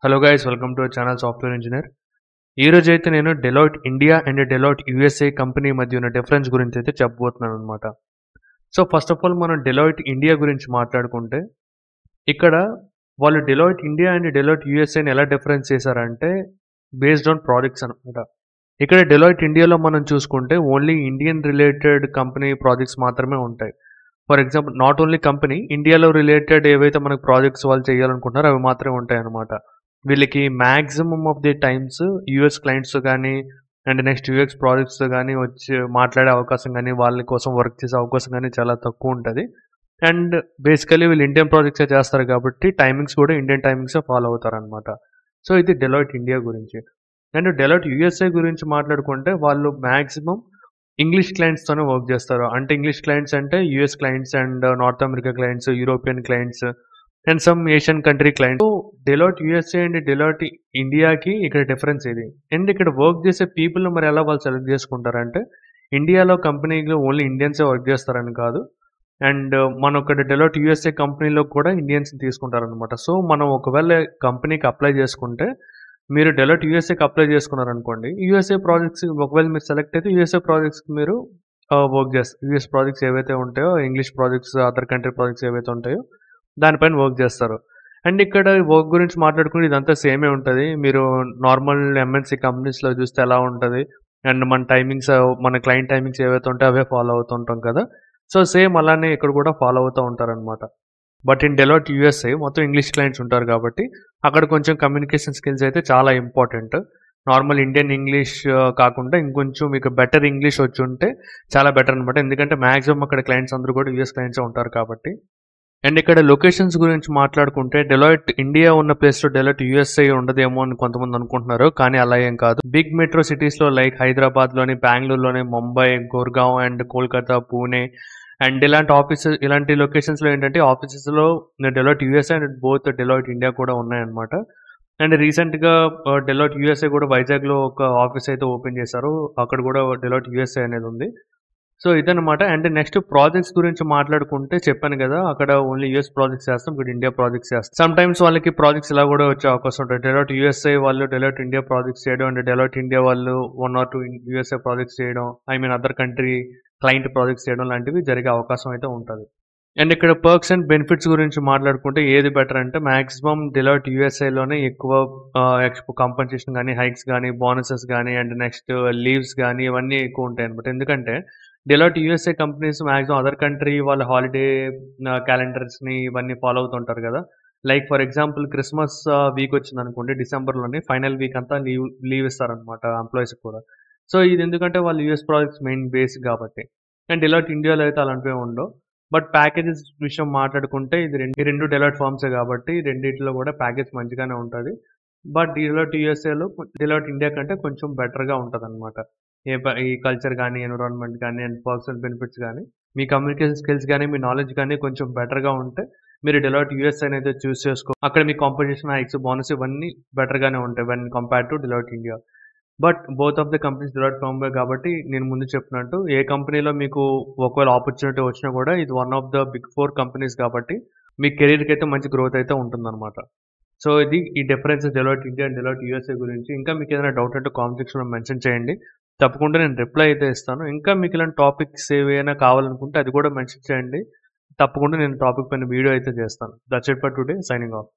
Hello guys, welcome to our channel software engineer. ఈ రోజు అయితే నేను Deloitte India and Deloitte USA company మధ్య ఉన్న డిఫరెన్స్ గురించి అయితే చెప్పబోతున్నాను అనమాట. సో ఫస్ట్ ఆఫ్ ఆల్ మనం డెలాయిట్ ఇండియా గురించి మాట్లాడుకుంటే, ఇక్కడ వాళ్ళు డెలాయిట్ ఇండియా అండ్ డెలాయిట్ యూఎస్ఏని ఎలా డిఫరెన్స్ చేశారంటే బేస్డ్ ఆన్ ప్రాజెక్ట్స్ అనమాట. ఇక్కడ డెలాయిట్ ఇండియాలో మనం చూసుకుంటే only Indian related company projects మాత్రమే ఉంటాయి. For example not only company, ఇండియాలో రిలేటెడ్ ఏవైతే మనకు ప్రాజెక్ట్స్ వాళ్ళు చేయాలనుకుంటున్నారో అవి మాత్రమే ఉంటాయి అనమాట. వీళ్ళకి maximum of the times US clients కానీ అండ్ నెక్స్ట్ యూఎక్స్ ప్రాజెక్ట్స్ కానీ వచ్చి మాట్లాడే అవకాశం కానీ వాళ్ళ కోసం వర్క్ చేసే అవకాశం కానీ చాలా తక్కువ ఉంటుంది. అండ్ బేసికలీ వీళ్ళు ఇండియన్ ప్రాజెక్ట్సే చేస్తారు కాబట్టి టైమింగ్స్ కూడా ఇండియన్ టైమింగ్సే ఫాలో అవుతారనమాట. సో ఇది డెలాయిట్ ఇండియా గురించి. అండ్ డెలాయిట్ యూఎస్ఏ గురించి మాట్లాడుకుంటే వాళ్ళు మ్యాక్సిమం ఇంగ్లీష్ క్లయింట్స్తోనే వర్క్ చేస్తారు. అంటే ఇంగ్లీష్ క్లయింట్స్ అంటే US clients and north America clients, European clients and some Asian country clients. So Deloitte USA and Deloitte ఇండియాకి ఇక్కడ డిఫరెన్స్ ఇది. అండ్ ఇక్కడ వర్క్ చేసే పీపుల్ మరి ఎలా వాళ్ళు సెలెక్ట్ చేసుకుంటారంటే, ఇండియాలో కంపెనీలో ఓన్లీ ఇండియన్సే వర్క్ చేస్తారని కాదు, అండ్ మన ఇక్కడ డెలాయిట్ యూఎస్ఏ కంపెనీలో కూడా ఇండియన్స్ తీసుకుంటారనమాట. సో మనం ఒకవేళ కంపెనీకి అప్లై చేసుకుంటే, మీరు డెలాయిట్ యూఎస్ఏకి అప్లై చేసుకున్నారనుకోండి, యూఎస్ఏ ప్రాజెక్ట్స్ ఒకవేళ మీరు సెలెక్ట్ అయితే యూఎస్ఏ ప్రాజెక్ట్స్కి మీరు వర్క్ చేస్తారు. యూఎస్ ప్రాజెక్ట్స్ ఏవైతే ఉంటాయో, English projects, other country projects ఏవైతే ఉంటాయో దానిపైన వర్క్ చేస్తారు. అండ్ ఇక్కడ వర్క్ గురించి మాట్లాడుకుంటే ఇదంతా సేమే ఉంటుంది. మీరు నార్మల్ ఎంఎన్సీ కంపెనీస్లో చూస్తే ఎలా ఉంటుంది, అండ్ మన టైమింగ్స్, మన క్లయింట్ టైమింగ్స్ ఏవైతే ఉంటాయో అవే ఫాలో అవుతుంటాం కదా. సో సేమ్ అలానే ఇక్కడ కూడా ఫాలో అవుతూ ఉంటారనమాట. బట్ ఇన్ డెలాయిట్ యూఎస్ఏ మొత్తం ఇంగ్లీష్ క్లయింట్స్ ఉంటారు కాబట్టి అక్కడ కొంచెం కమ్యూనికేషన్ స్కిల్స్ అయితే చాలా ఇంపార్టెంట్. నార్మల్ ఇండియన్ ఇంగ్లీష్ కాకుండా ఇంకొంచెం మీకు బెటర్ ఇంగ్లీష్ వచ్చి ఉంటే చాలా బెటర్ అనమాట. ఎందుకంటే మ్యాక్సిమం అక్కడ క్లయింట్స్ అందరూ కూడా యూఎస్ క్లయింట్సే ఉంటారు కాబట్టి. అండ్ ఇక్కడ లొకేషన్స్ గురించి మాట్లాడుకుంటే, డెలాయిట్ ఇండియా ఉన్న ప్లేస్లో డెలాయిట్ యూఎస్ఏ ఉండదేమో అని కొంతమంది అనుకుంటున్నారు, కానీ అలా ఏం కాదు. బిగ్ మెట్రో సిటీస్లో లైక్ హైదరాబాద్లోని, బెంగళూరులోని, ముంబై, గుర్గావ్ అండ్ కోల్కతా, పూణే అండ్ ఇలాంటి లొకేషన్స్లో ఏంటంటే ఆఫీసెస్లో Deloitte USA and both Deloitte India కూడా ఉన్నాయన్నమాట. అండ్ రీసెంట్గా డెలాయిట్ యూఎస్ఏ కూడా వైజాగ్లో ఒక ఆఫీస్ అయితే ఓపెన్ చేశారు. అక్కడ కూడా డెలాయిట్ యూఎస్ఏ అనేది ఉంది. సో ఇదనమాట. అండ్ నెక్స్ట్ ప్రాజెక్ట్స్ గురించి మాట్లాడుకుంటే, చెప్పాను కదా అక్కడ ఓన్లీ యూఎస్ ప్రాజెక్ట్స్ చేస్తాం, ఇక్కడ ఇండియా ప్రాజెక్ట్స్ చేస్తాం. సమ్ టైమ్స్ వాళ్ళకి ప్రాజెక్ట్స్ ఇలా కూడా వచ్చే అవకాశం ఉంటుంది. డెలాయిట్ యూఎస్ఏ వాళ్ళు డెలాయిట్ ఇండియా ప్రాజెక్ట్స్ చేయడం, అండ్ డెలాయిట్ ఇండియా వాళ్ళు 1 or 2 యూఎస్ఏ ప్రాజెక్ట్స్ చేయడం, అదర్ కంట్రీ క్లయింట్ ప్రాజెక్ట్స్ చేయడం లాంటివి జరిగే అవకాశం అయితే ఉంటుంది. అండ్ ఇక్కడ పర్క్స్ అండ్ బెనిఫిట్స్ గురించి మాట్లాడుకుంటే ఏది బెటర్ అంటే, మాక్సిమం డెలాయిట్ యూఎస్ఏలోనే ఎక్కువ కాంపన్సేషన్ కానీ, హైక్స్ కానీ, బోనసెస్ కానీ అండ్ నెక్స్ట్ లీవ్స్ కానీ ఇవన్నీ ఎక్కువ ఉంటాయి అనమాట. ఎందుకంటే Deloitte USA companies maximum other country వాళ్ళ హాలిడే క్యాలెండర్స్ని ఇవన్నీ ఫాలో అవుతుంటారు కదా. Like for example Christmas week వచ్చింది అనుకోండి, డిసెంబర్లోని ఫైనల్ వీక్ అంతా లీవ్ ఇస్తారనమాట ఎంప్లాయీస్కి కూడా. సో ఇది ఎందుకంటే వాళ్ళు యూఎస్ ప్రాజెక్ట్స్ మెయిన్ బేస్ కాబట్టి. అండ్ డెలాయిట్ ఇండియాలో అయితే అలాంటివి ఉండవు. బట్ ప్యాకేజెస్ విషయం మాట్లాడుకుంటే ఈ రెండు డెలాయిట్ ఫార్మ్సే కాబట్టి రెండింటిలో కూడా ప్యాకేజ్ మంచిగానే ఉంటుంది. బట్ డెలాయిట్ యూఎస్ఏలో డెలాయిట్ ఇండియా కంటే కొంచెం బెటర్గా ఉంటుంది అనమాట. ఈ కల్చర్ కానీ, ఎన్విరాన్మెంట్ కానీ అండ్ పర్సనల్ బెనిఫిట్స్ కానీ, మీ కమ్యూనికేషన్ స్కిల్స్ కానీ, మీ నాలెడ్జ్ కానీ కొంచెం బెటర్గా ఉంటే మీరు డెలాయిట్ యూఎస్ అనేది చూస్ చేసుకో. అక్కడ మీ కాంపిటీషన్, హైక్స్, బోనస్ ఇవన్నీ బెటర్గానే ఉంటాయి when compare to Deloitte India. But both of the companies Deloitte ఫార్మ్వే కాబట్టి నేను ముందు చెప్పినట్టు ఏ కంపెనీలో మీకు ఒకవేళ ఆపర్చునిటీ వచ్చినా కూడా ఇది one of the big 4 companies కాబట్టి మీ కెరీర్కి అయితే మంచి గ్రోత్ అయితే ఉంటుందన్నమాట. సో ఇది ఈ difference Deloitte India and Deloitte USA గురించి. ఇంకా మీకు ఏదైనా డౌట్ అంటే కామెంట్ సెక్షన్లో మెన్షన్ చేయండి, తప్పకుండా నేను రిప్లై అయితే ఇస్తాను. ఇంకా మీకు ఇలాంటి టాపిక్స్ ఏవైనా కావాలనుకుంటే అది కూడా మెన్షన్ చేయండి, తప్పకుండా నేను టాపిక్ పైన వీడియో అయితే చేస్తాను. That's it for today, signing off.